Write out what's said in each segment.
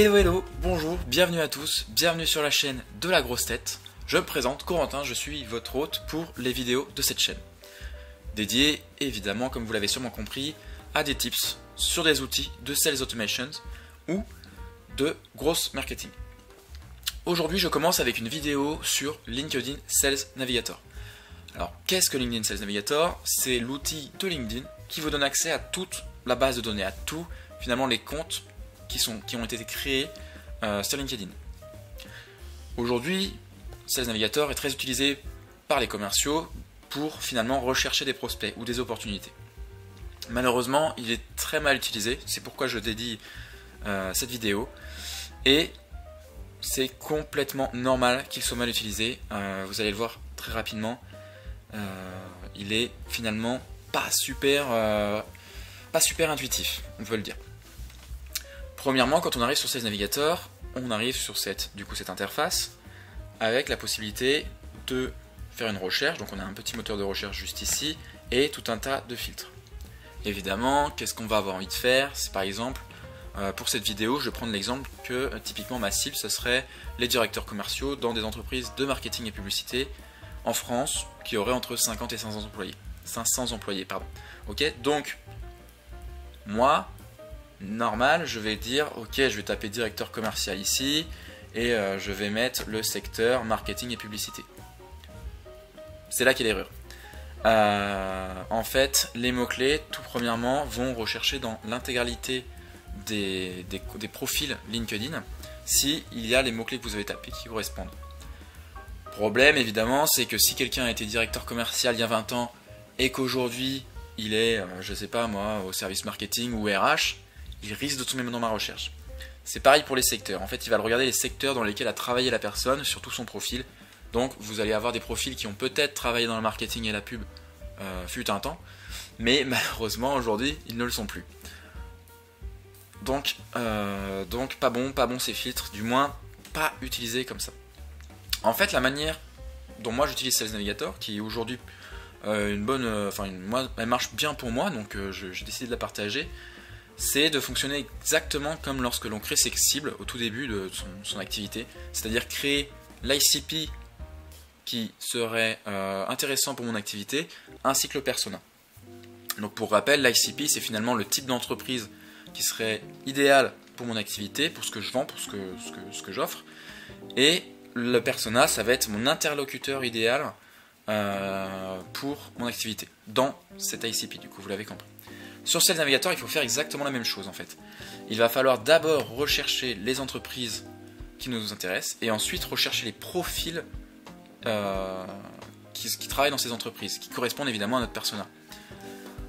Hello hello, bonjour, bienvenue à tous, bienvenue sur la chaîne de la grosse tête. Je me présente, Corentin, je suis votre hôte pour les vidéos de cette chaîne. Dédiées, évidemment, comme vous l'avez sûrement compris, à des tips sur des outils de Sales Automations ou de gross marketing. Aujourd'hui, je commence avec une vidéo sur LinkedIn Sales Navigator. Alors, qu'est-ce que LinkedIn Sales Navigator? C'est l'outil de LinkedIn qui vous donne accès à toute la base de données, à tous, finalement, les comptes qui ont été créés sur LinkedIn. Aujourd'hui, Sales Navigator est très utilisé par les commerciaux pour finalement rechercher des prospects ou des opportunités. Malheureusement, il est très mal utilisé, c'est pourquoi je dédie cette vidéo, et c'est complètement normal qu'il soit mal utilisé. Vous allez le voir très rapidement, il est finalement pas super intuitif, on peut le dire. Premièrement, quand on arrive sur Sales Navigator, on arrive sur cette interface avec la possibilité de faire une recherche. Donc on a un petit moteur de recherche juste ici et tout un tas de filtres. Évidemment, qu'est-ce qu'on va avoir envie de faire? C'est par exemple, pour cette vidéo, je vais prendre l'exemple que typiquement ma cible, ce serait les directeurs commerciaux dans des entreprises de marketing et publicité en France qui auraient entre 50 et 500 employés. 500 employés, pardon. Ok, donc moi, normal, je vais dire, ok, je vais taper directeur commercial ici et je vais mettre le secteur marketing et publicité. C'est là qu'est l'erreur. En fait, les mots-clés, tout premièrement, vont rechercher dans l'intégralité des profils LinkedIn s'il y a les mots-clés que vous avez tapés qui correspondent. Problème, évidemment, c'est que si quelqu'un a été directeur commercial il y a 20 ans et qu'aujourd'hui il est, je sais pas moi, au service marketing ou RH, il risque de tomber dans ma recherche. C'est pareil pour les secteurs. En fait, il va regarder les secteurs dans lesquels a travaillé la personne, surtout son profil. Donc, vous allez avoir des profils qui ont peut-être travaillé dans le marketing et la pub fut un temps, mais malheureusement, aujourd'hui, ils ne le sont plus. Donc pas bon ces filtres, du moins, pas utilisés comme ça. En fait, la manière dont moi j'utilise Sales Navigator, qui est aujourd'hui elle marche bien pour moi, donc j'ai décidé de la partager, c'est de fonctionner exactement comme lorsque l'on crée ses cibles au tout début de son activité, c'est-à-dire créer l'ICP qui serait intéressant pour mon activité, ainsi que le persona. Donc pour rappel, l'ICP c'est finalement le type d'entreprise qui serait idéal pour mon activité, pour ce que je vends, pour ce que j'offre, et le persona ça va être mon interlocuteur idéal pour mon activité, dans cet ICP, du coup vous l'avez compris. Sur Sales Navigator, il faut faire exactement la même chose en fait. Il va falloir d'abord rechercher les entreprises qui nous intéressent et ensuite rechercher les profils qui travaillent dans ces entreprises, qui correspondent évidemment à notre persona.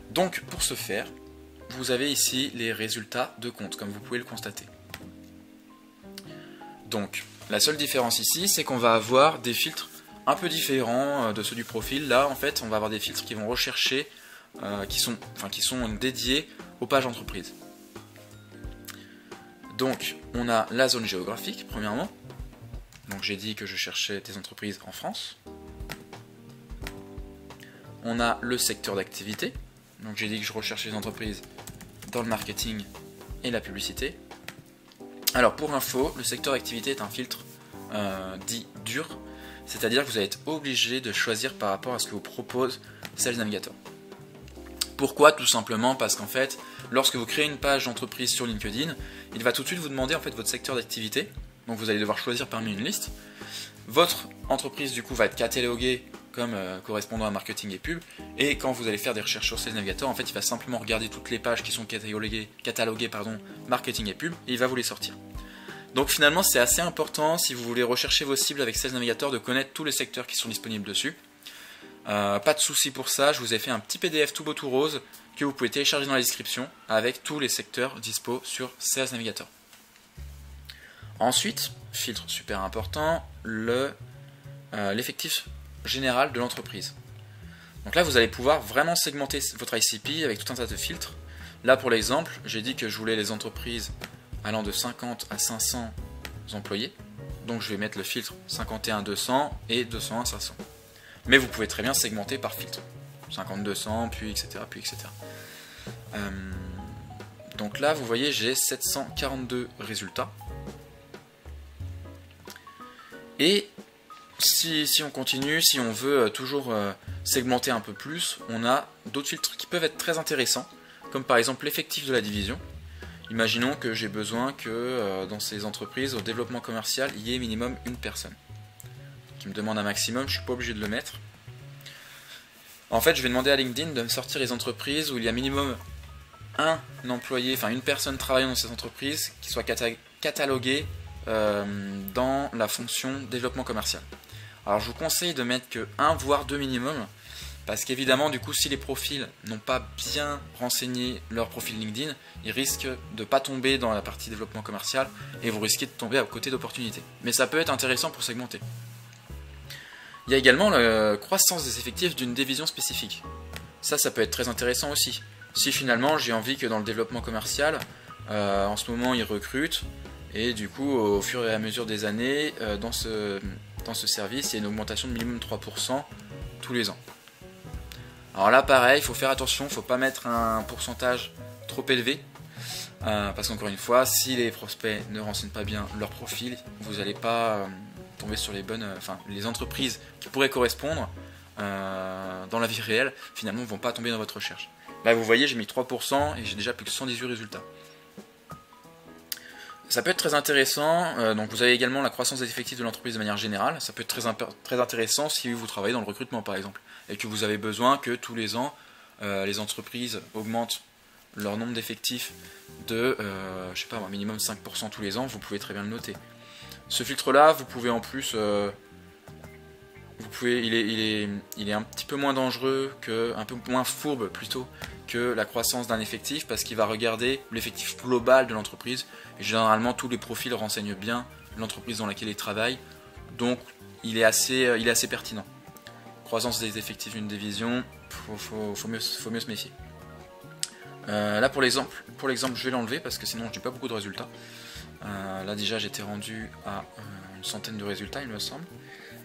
Donc pour ce faire, vous avez ici les résultats de compte, comme vous pouvez le constater. Donc la seule différence ici, c'est qu'on va avoir des filtres un peu différents de ceux du profil. Là en fait, on va avoir des filtres qui vont rechercher qui sont dédiés aux pages entreprises. Donc on a la zone géographique premièrement. Donc j'ai dit que je cherchais des entreprises en France. On a le secteur d'activité. Donc j'ai dit que je recherchais des entreprises dans le marketing et la publicité. Alors pour info, le secteur d'activité est un filtre dit dur, c'est-à-dire que vous allez être obligé de choisir par rapport à ce que vous propose Sales Navigator. Pourquoi? Tout simplement parce qu'en fait, lorsque vous créez une page d'entreprise sur LinkedIn, il va tout de suite vous demander en fait votre secteur d'activité. Donc vous allez devoir choisir parmi une liste. Votre entreprise du coup va être cataloguée comme correspondant à marketing et pub. Et quand vous allez faire des recherches sur Sales Navigator, en fait, il va simplement regarder toutes les pages qui sont cataloguées marketing et pub et il va vous les sortir. Donc finalement, c'est assez important si vous voulez rechercher vos cibles avec Sales Navigator de connaître tous les secteurs qui sont disponibles dessus. Pas de souci pour ça, je vous ai fait un petit PDF tout beau tout rose que vous pouvez télécharger dans la description avec tous les secteurs dispo sur Sales Navigator. Ensuite, filtre super important, l'effectif général de l'entreprise. Donc là vous allez pouvoir vraiment segmenter votre ICP avec tout un tas de filtres. Là pour l'exemple, j'ai dit que je voulais les entreprises allant de 50 à 500 employés. Donc je vais mettre le filtre 51-200 et 201-500. Mais vous pouvez très bien segmenter par filtre. 50-200, puis etc. Donc là, vous voyez, j'ai 742 résultats. Et si on continue, si on veut toujours segmenter un peu plus, on a d'autres filtres qui peuvent être très intéressants, comme par exemple l'effectif de la division. Imaginons que j'ai besoin que dans ces entreprises, au développement commercial, il y ait minimum une personne. Qui me demande un maximum, je ne suis pas obligé de le mettre. En fait, je vais demander à LinkedIn de me sortir les entreprises où il y a minimum un employé, enfin une personne travaillant dans cette entreprise qui soit cataloguée dans la fonction développement commercial. Alors je vous conseille de mettre que 1 voire 2 minimum, parce qu'évidemment du coup si les profils n'ont pas bien renseigné leur profil LinkedIn, ils risquent de ne pas tomber dans la partie développement commercial et vous risquez de tomber à côté d'opportunités. Mais ça peut être intéressant pour segmenter. Il y a également la croissance des effectifs d'une division spécifique. Ça peut être très intéressant aussi. Si finalement j'ai envie que dans le développement commercial, en ce moment ils recrutent, et du coup au fur et à mesure des années, dans ce service, il y a une augmentation de minimum 3% tous les ans. Alors là pareil, il faut faire attention, il ne faut pas mettre un pourcentage trop élevé, parce qu'encore une fois, si les prospects ne renseignent pas bien leur profil, vous n'allez pas tomber sur les entreprises qui pourraient correspondre dans la vie réelle, finalement ne vont pas tomber dans votre recherche. Là vous voyez, j'ai mis 3% et j'ai déjà plus que 118 résultats. Ça peut être très intéressant, donc vous avez également la croissance des effectifs de l'entreprise de manière générale. Ça peut être très intéressant si vous travaillez dans le recrutement par exemple, et que vous avez besoin que tous les ans, les entreprises augmentent leur nombre d'effectifs de, je sais pas, minimum 5% tous les ans, vous pouvez très bien le noter. Ce filtre-là, vous pouvez en plus, il est un petit peu moins dangereux, un peu moins fourbe plutôt, que la croissance d'un effectif, parce qu'il va regarder l'effectif global de l'entreprise, et généralement tous les profils renseignent bien l'entreprise dans laquelle ils travaillent, donc il est assez pertinent. Croissance des effectifs d'une division, faut mieux se méfier. Là pour l'exemple, je vais l'enlever parce que sinon je n'ai pas beaucoup de résultats. Là déjà j'étais rendu à une centaine de résultats il me semble.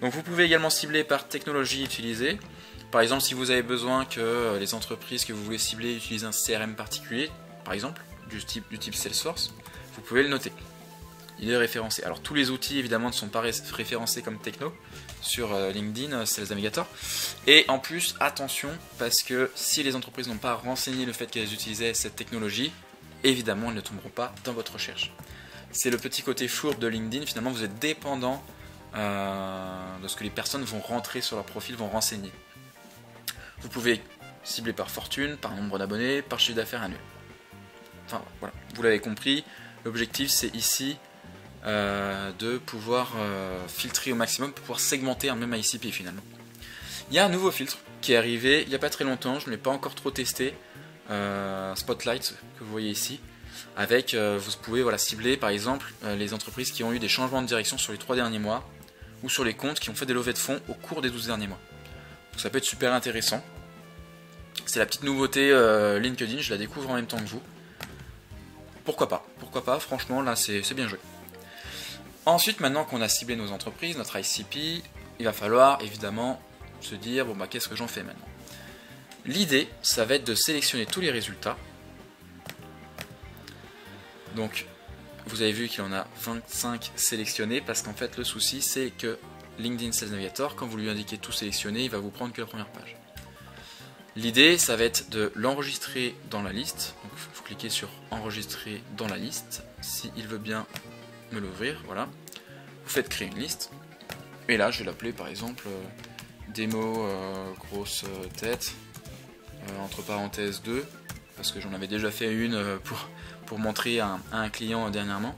Donc vous pouvez également cibler par technologie utilisée. Par exemple si vous avez besoin que les entreprises que vous voulez cibler utilisent un CRM particulier, par exemple du type Salesforce, vous pouvez le noter. Il est référencé. Alors tous les outils évidemment ne sont pas référencés comme techno sur LinkedIn, Sales Navigator. Et en plus attention, parce que si les entreprises n'ont pas renseigné le fait qu'elles utilisaient cette technologie, évidemment elles ne tomberont pas dans votre recherche. C'est le petit côté fourbe de LinkedIn, finalement vous êtes dépendant de ce que les personnes vont rentrer sur leur profil, vont renseigner. Vous pouvez cibler par fortune, par nombre d'abonnés, par chiffre d'affaires annuel. Enfin voilà, vous l'avez compris, l'objectif c'est ici de pouvoir filtrer au maximum pour pouvoir segmenter un même ICP finalement. Il y a un nouveau filtre qui est arrivé il n'y a pas très longtemps, je ne l'ai pas encore trop testé, Spotlight que vous voyez ici, avec vous pouvez cibler par exemple les entreprises qui ont eu des changements de direction sur les 3 derniers mois, ou sur les comptes qui ont fait des levées de fonds au cours des 12 derniers mois. Donc ça peut être super intéressant. C'est la petite nouveauté LinkedIn, je la découvre en même temps que vous. Pourquoi pas, franchement là c'est bien joué. Ensuite, maintenant qu'on a ciblé nos entreprises, notre ICP, il va falloir évidemment se dire, bon bah qu'est-ce que j'en fais maintenant? L'idée, ça va être de sélectionner tous les résultats. Donc, vous avez vu qu'il y en a 25 sélectionnés, parce qu'en fait le souci c'est que LinkedIn Sales Navigator, quand vous lui indiquez tout sélectionné, il va vous prendre que la première page. L'idée, ça va être de l'enregistrer dans la liste. Donc, vous cliquez sur enregistrer dans la liste, s'il veut bien me l'ouvrir, voilà. Vous faites créer une liste, et là je vais l'appeler par exemple démo grosse tête, entre parenthèses 2, parce que j'en avais déjà fait une pour montrer à un client dernièrement.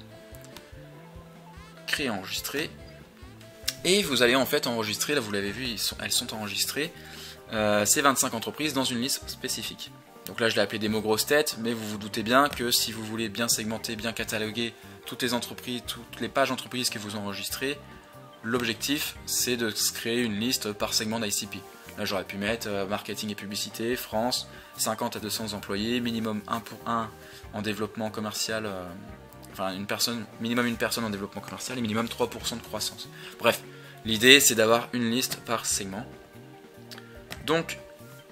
Créer, enregistrer, et vous allez en fait enregistrer, là vous l'avez vu, elles sont enregistrées, ces 25 entreprises dans une liste spécifique. Donc là je l'ai appelé démo grosse tête, mais vous vous doutez bien que si vous voulez bien segmenter, bien cataloguer toutes les entreprises, toutes les pages entreprises que vous enregistrez, l'objectif c'est de se créer une liste par segment d'ICP. Là j'aurais pu mettre marketing et publicité, France, 50 à 200 employés, minimum 1 pour 1 en développement commercial, minimum une personne en développement commercial et minimum 3% de croissance. Bref, l'idée c'est d'avoir une liste par segment. Donc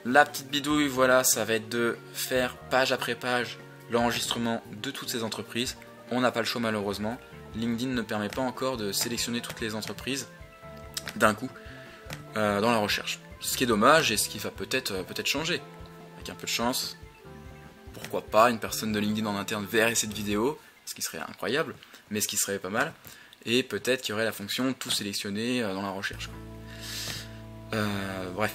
la petite bidouille, voilà, ça va être de faire page après page l'enregistrement de toutes ces entreprises. On n'a pas le choix malheureusement. LinkedIn ne permet pas encore de sélectionner toutes les entreprises d'un coup dans la recherche. Ce qui est dommage et ce qui va peut-être changer. Avec un peu de chance, pourquoi pas une personne de LinkedIn en interne verrait cette vidéo, ce qui serait incroyable, mais ce qui serait pas mal, et peut-être qu'il y aurait la fonction tout sélectionner dans la recherche. Bref,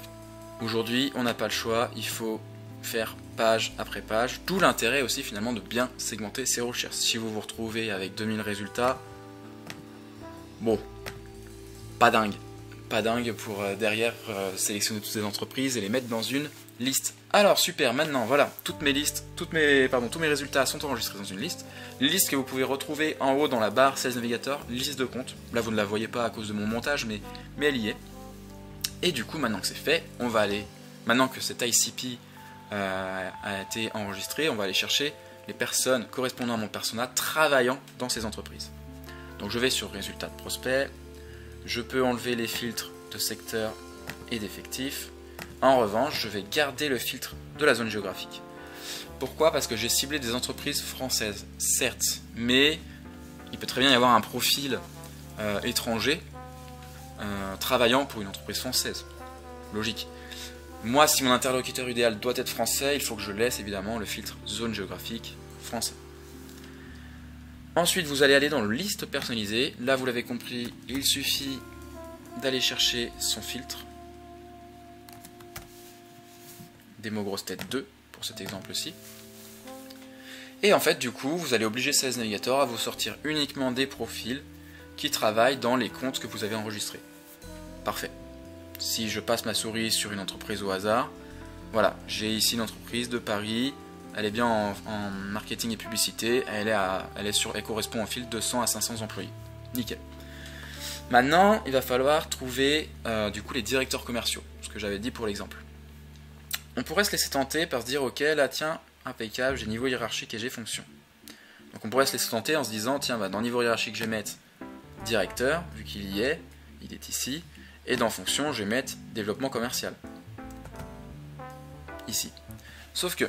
aujourd'hui on n'a pas le choix, il faut faire page après page, d'où l'intérêt aussi finalement de bien segmenter ses recherches. Si vous vous retrouvez avec 2000 résultats, bon, pas dingue pour derrière sélectionner toutes ces entreprises et les mettre dans une liste. Alors super, maintenant voilà, toutes mes listes, tous mes résultats sont enregistrés dans une liste. Liste que vous pouvez retrouver en haut dans la barre Sales Navigator, liste de comptes. Là vous ne la voyez pas à cause de mon montage, mais elle y est. Et du coup maintenant que c'est fait, on va aller, maintenant que cet ICP a été enregistré, on va aller chercher les personnes correspondant à mon persona travaillant dans ces entreprises. Donc je vais sur résultats de prospects, je peux enlever les filtres de secteur et d'effectifs. En revanche, je vais garder le filtre de la zone géographique. Pourquoi? Parce que j'ai ciblé des entreprises françaises, certes, mais il peut très bien y avoir un profil étranger travaillant pour une entreprise française. Logique. Moi, si mon interlocuteur idéal doit être français, il faut que je laisse évidemment le filtre zone géographique français. Ensuite, vous allez aller dans le liste personnalisée. Là, vous l'avez compris, il suffit d'aller chercher son filtre. Démo grosse tête 2 pour cet exemple-ci. Et en fait, du coup, vous allez obliger Sales Navigator à vous sortir uniquement des profils qui travaillent dans les comptes que vous avez enregistrés. Parfait. Si je passe ma souris sur une entreprise au hasard, voilà, j'ai ici une entreprise de Paris, elle est bien en marketing et publicité, elle correspond au fil 200 à 500 employés. Nickel. Maintenant, il va falloir trouver du coup les directeurs commerciaux, ce que j'avais dit pour l'exemple. On pourrait se laisser tenter par se dire ok, là tiens, impeccable, j'ai niveau hiérarchique et j'ai fonction. Donc on pourrait se laisser tenter en se disant tiens, bah, dans niveau hiérarchique je vais mettre directeur, vu qu'il y est, il est ici, et dans fonction je vais mettre développement commercial. Ici. Sauf que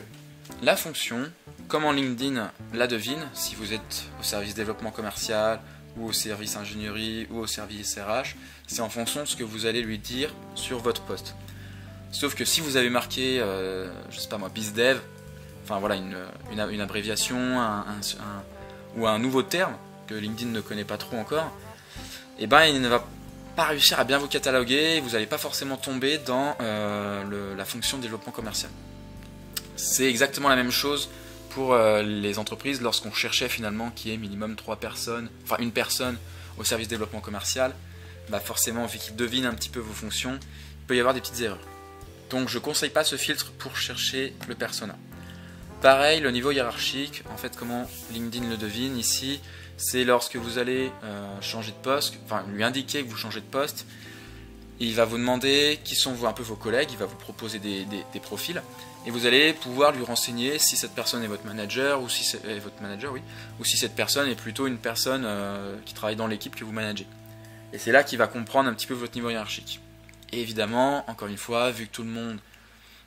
la fonction, comment LinkedIn la devine, si vous êtes au service développement commercial, ou au service ingénierie, ou au service RH, c'est en fonction de ce que vous allez lui dire sur votre poste. Sauf que si vous avez marqué, je sais pas moi, BizDev, enfin voilà, une abréviation, ou un nouveau terme que LinkedIn ne connaît pas trop encore, et ben il ne va pas réussir à bien vous cataloguer, et vous n'allez pas forcément tomber dans la fonction développement commercial. C'est exactement la même chose pour les entreprises lorsqu'on cherchait finalement qu'il y ait minimum 3 personnes, enfin une personne au service développement commercial, bah forcément vu qu'il devine un petit peu vos fonctions, il peut y avoir des petites erreurs. Donc je ne conseille pas ce filtre pour chercher le persona. Pareil, le niveau hiérarchique, en fait comment LinkedIn le devine ici, c'est lorsque vous allez changer de poste, enfin lui indiquer que vous changez de poste, il va vous demander qui sont un peu vos collègues, il va vous proposer des profils, et vous allez pouvoir lui renseigner si cette personne est votre manager, ou si c'est ou si cette personne est plutôt une personne qui travaille dans l'équipe que vous managez. Et c'est là qu'il va comprendre un petit peu votre niveau hiérarchique. Et évidemment, encore une fois, vu que tout le monde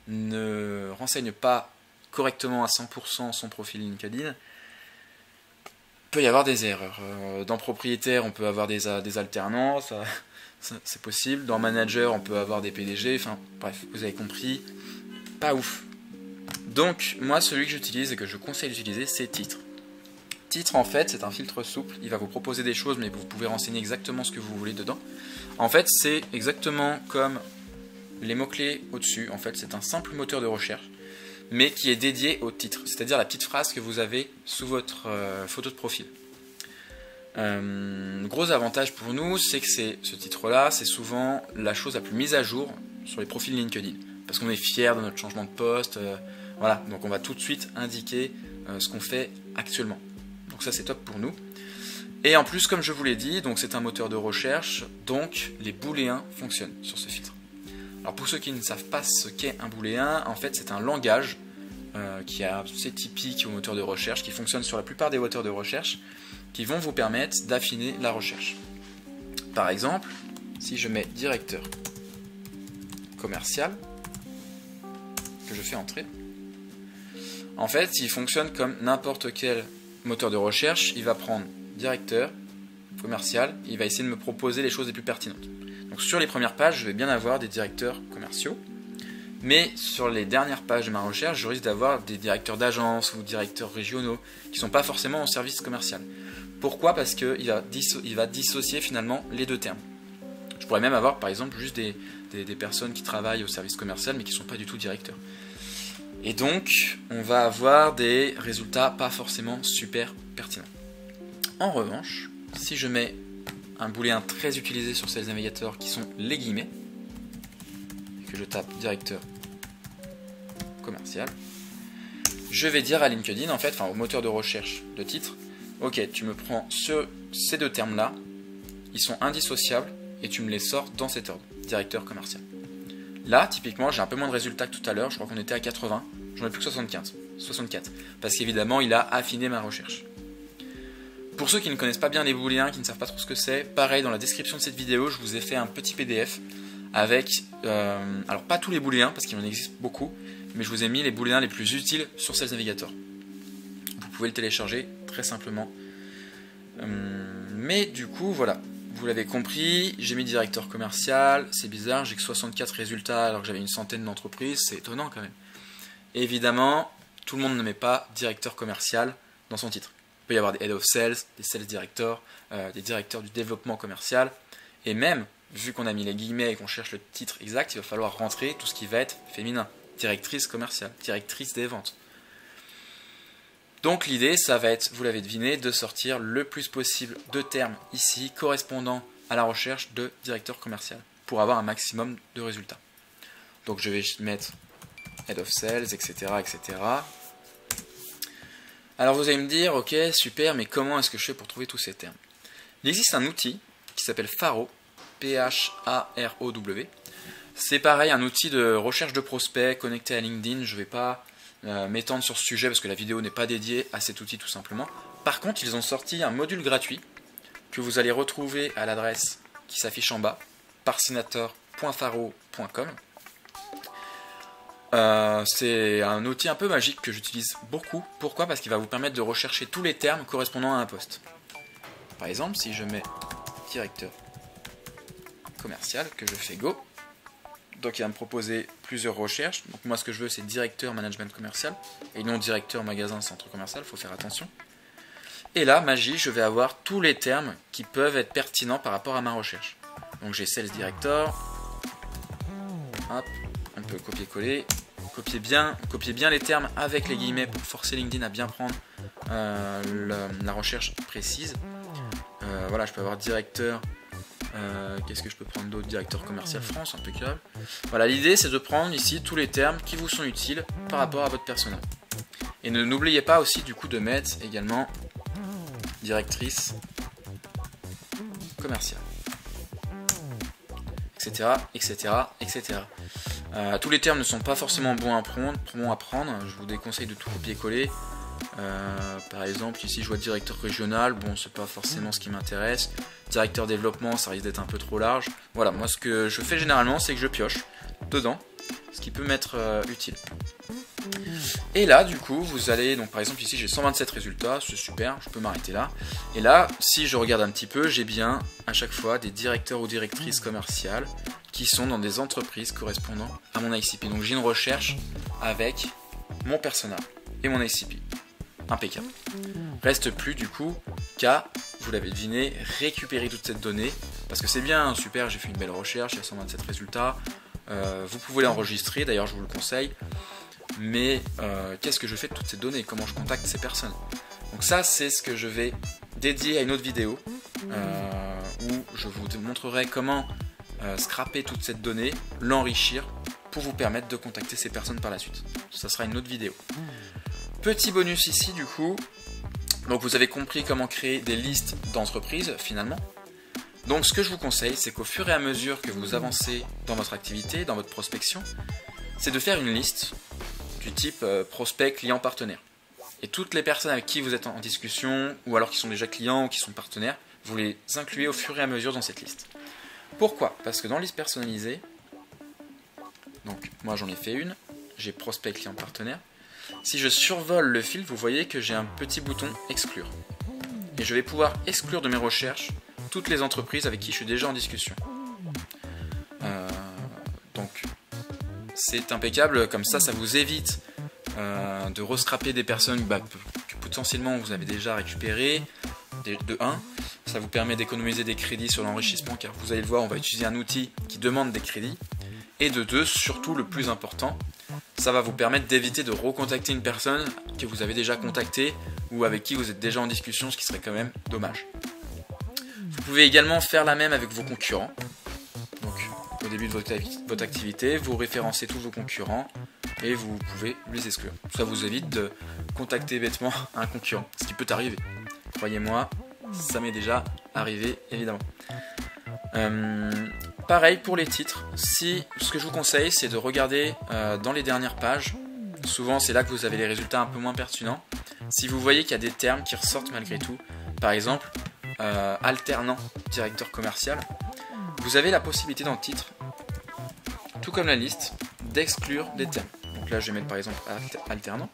ne renseigne pas correctement à 100% son profil LinkedIn, il peut y avoir des erreurs. Dans propriétaire, on peut avoir des alternants, c'est possible. Dans manager, on peut avoir des PDG, enfin bref, vous avez compris, pas ouf. Donc, moi, celui que j'utilise et que je conseille d'utiliser, c'est titre. Titre, en fait, c'est un filtre souple, il va vous proposer des choses, mais vous pouvez renseigner exactement ce que vous voulez dedans. En fait, c'est exactement comme les mots-clés au-dessus. En fait, c'est un simple moteur de recherche, mais qui est dédié au titre, c'est-à-dire la petite phrase que vous avez sous votre photo de profil. Gros avantage pour nous, c'est que ce titre-là, c'est souvent la chose la plus mise à jour sur les profils LinkedIn, parce qu'on est fier de notre changement de poste, voilà, donc on va tout de suite indiquer ce qu'on fait actuellement. Donc ça, c'est top pour nous. Et en plus, comme je vous l'ai dit, donc c'est un moteur de recherche, donc les booléens fonctionnent sur ce filtre. Alors pour ceux qui ne savent pas ce qu'est un booléen, en fait c'est un langage qui est assez typique au moteur de recherche, qui fonctionne sur la plupart des moteurs de recherche, qui vont vous permettre d'affiner la recherche. Par exemple, si je mets directeur commercial, que je fais entrer, en fait il fonctionne comme n'importe quel moteur de recherche, il va prendre directeur, commercial, il va essayer de me proposer les choses les plus pertinentes. Donc sur les premières pages, je vais bien avoir des directeurs commerciaux, mais sur les dernières pages de ma recherche, je risque d'avoir des directeurs d'agence ou directeurs régionaux qui ne sont pas forcément au service commercial. Pourquoi? Parce qu'il va dissocier finalement les deux termes. Je pourrais même avoir par exemple juste des personnes qui travaillent au service commercial mais qui ne sont pas du tout directeurs. Et donc, on va avoir des résultats pas forcément super pertinents. En revanche, si je mets un booléen très utilisé sur Sales Navigator qui sont les guillemets, et que je tape directeur commercial, je vais dire à LinkedIn, en fait, enfin au moteur de recherche de titre, ok, tu me prends ces deux termes-là, ils sont indissociables, et tu me les sors dans cet ordre, directeur commercial. Là, typiquement, j'ai un peu moins de résultats que tout à l'heure, je crois qu'on était à 80, j'en ai plus que 64, parce qu'évidemment, il a affiné ma recherche. Pour ceux qui ne connaissent pas bien les booléens, qui ne savent pas trop ce que c'est, pareil, dans la description de cette vidéo, je vous ai fait un petit PDF avec, alors pas tous les booléens, parce qu'il en existe beaucoup, mais je vous ai mis les booléens les plus utiles sur Sales Navigator. Vous pouvez le télécharger très simplement. Mais du coup, voilà. Vous l'avez compris, j'ai mis directeur commercial, c'est bizarre, j'ai que 64 résultats alors que j'avais une centaine d'entreprises, c'est étonnant quand même. Et évidemment, tout le monde ne met pas directeur commercial dans son titre. Il peut y avoir des head of sales, des sales directors, des directeurs du développement commercial, et même, vu qu'on a mis les guillemets et qu'on cherche le titre exact, il va falloir rentrer tout ce qui va être féminin. Directrice commerciale, directrice des ventes. Donc l'idée, ça va être, vous l'avez deviné, de sortir le plus possible de termes ici correspondant à la recherche de directeur commercial pour avoir un maximum de résultats. Donc je vais mettre Head of Sales, etc. etc. Alors vous allez me dire, ok, super, mais comment est-ce que je fais pour trouver tous ces termes? Il existe un outil qui s'appelle Pharo, P-H-A-R-O-W. C'est pareil, un outil de recherche de prospects connecté à LinkedIn. Je ne vais pas m'étendre sur ce sujet parce que la vidéo n'est pas dédiée à cet outil tout simplement. Par contre, ils ont sorti un module gratuit que vous allez retrouver à l'adresse qui s'affiche en bas, parsinator.pharo.com. C'est un outil un peu magique que j'utilise beaucoup. Pourquoi? Parce qu'il va vous permettre de rechercher tous les termes correspondant à un poste. Par exemple, si je mets directeur commercial, que je fais Go, donc il va me proposer plusieurs recherches. Donc moi ce que je veux c'est directeur management commercial et non directeur magasin centre commercial, il faut faire attention. Et là, magie, je vais avoir tous les termes qui peuvent être pertinents par rapport à ma recherche. Donc j'ai sales director, hop, on peut copier-coller, copier bien les termes avec les guillemets pour forcer LinkedIn à bien prendre la recherche précise. Voilà, je peux avoir directeur. Qu'est-ce que je peux prendre d'autre? Directeur commercial France, impeccable. Voilà, l'idée c'est de prendre ici tous les termes qui vous sont utiles par rapport à votre persona. Et n'oubliez pas aussi du coup de mettre également directrice commerciale, etc. etc. etc. Tous les termes ne sont pas forcément bons à prendre, je vous déconseille de tout copier-coller. Par exemple ici je vois directeur régional, bon c'est pas forcément ce qui m'intéresse. Directeur développement, ça risque d'être un peu trop large. Voilà, moi ce que je fais généralement c'est que je pioche dedans ce qui peut m'être utile. Et là du coup vous allez, donc par exemple ici j'ai 127 résultats, c'est super, je peux m'arrêter là. Et là si je regarde un petit peu, j'ai bien à chaque fois des directeurs ou directrices commerciales qui sont dans des entreprises correspondant à mon ICP. Donc j'ai une recherche avec mon persona et mon ICP. Impeccable. Reste plus du coup qu'à, vous l'avez deviné, récupérer toute cette donnée, parce que c'est bien, super, j'ai fait une belle recherche, il y a 127 résultats, vous pouvez l'enregistrer, d'ailleurs je vous le conseille, mais qu'est-ce que je fais de toutes ces données, comment je contacte ces personnes? Donc ça c'est ce que je vais dédier à une autre vidéo, où je vous montrerai comment scraper toute cette donnée, l'enrichir, pour vous permettre de contacter ces personnes par la suite. Ça sera une autre vidéo. Petit bonus ici du coup, donc vous avez compris comment créer des listes d'entreprises finalement. Donc ce que je vous conseille, c'est qu'au fur et à mesure que vous avancez dans votre activité, dans votre prospection, c'est de faire une liste du type prospect, client, partenaire. Et toutes les personnes avec qui vous êtes en discussion, ou alors qui sont déjà clients ou qui sont partenaires, vous les incluez au fur et à mesure dans cette liste. Pourquoi? Parce que dans liste personnalisée, donc moi j'en ai fait une, j'ai prospect, client, partenaire. Si je survole le fil, vous voyez que j'ai un petit bouton exclure. Et je vais pouvoir exclure de mes recherches toutes les entreprises avec qui je suis déjà en discussion. Donc c'est impeccable, comme ça vous évite de rescraper des personnes que potentiellement vous avez déjà récupérées, de 1. Ça vous permet d'économiser des crédits sur l'enrichissement, car vous allez le voir, on va utiliser un outil qui demande des crédits. Et de 2, surtout le plus important, ça va vous permettre d'éviter de recontacter une personne que vous avez déjà contactée ou avec qui vous êtes déjà en discussion, ce qui serait quand même dommage. Vous pouvez également faire la même avec vos concurrents. Donc au début de votre activité, vous référencez tous vos concurrents et vous pouvez les exclure. Ça vous évite de contacter bêtement un concurrent, ce qui peut arriver. Croyez-moi, ça m'est déjà arrivé évidemment. Pareil pour les titres, ce que je vous conseille c'est de regarder dans les dernières pages, souvent c'est là que vous avez les résultats un peu moins pertinents. Si vous voyez qu'il y a des termes qui ressortent malgré tout, par exemple alternant directeur commercial, vous avez la possibilité dans le titre, tout comme la liste, d'exclure des termes. Donc là je vais mettre par exemple alternant,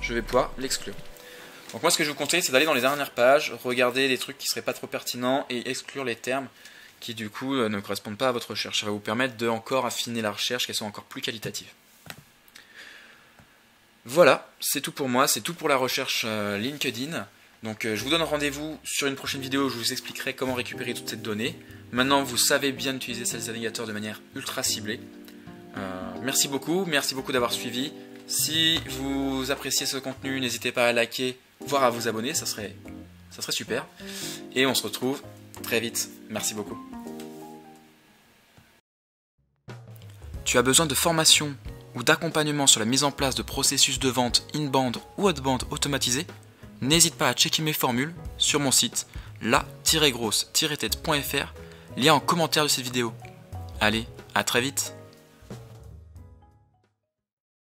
je vais pouvoir l'exclure. Donc moi ce que je vous conseille c'est d'aller dans les dernières pages, regarder les trucs qui seraient pas trop pertinents et exclure les termes qui du coup ne correspondent pas à votre recherche. Ça va vous permettre de encore affiner la recherche, qu'elle soit encore plus qualitative. Voilà, c'est tout pour moi, c'est tout pour la recherche LinkedIn. Donc je vous donne rendez-vous sur une prochaine vidéo où je vous expliquerai comment récupérer toutes ces données. Maintenant vous savez bien utiliser Sales Navigator de manière ultra ciblée. Merci beaucoup d'avoir suivi. Si vous appréciez ce contenu, n'hésitez pas à liker, voire à vous abonner, ça serait super. Et on se retrouve très vite. Merci beaucoup. Tu as besoin de formation ou d'accompagnement sur la mise en place de processus de vente in-band ou out-band automatisés? N'hésite pas à checker mes formules sur mon site la-grosse-tête.fr, lien en commentaire de cette vidéo. Allez, à très vite.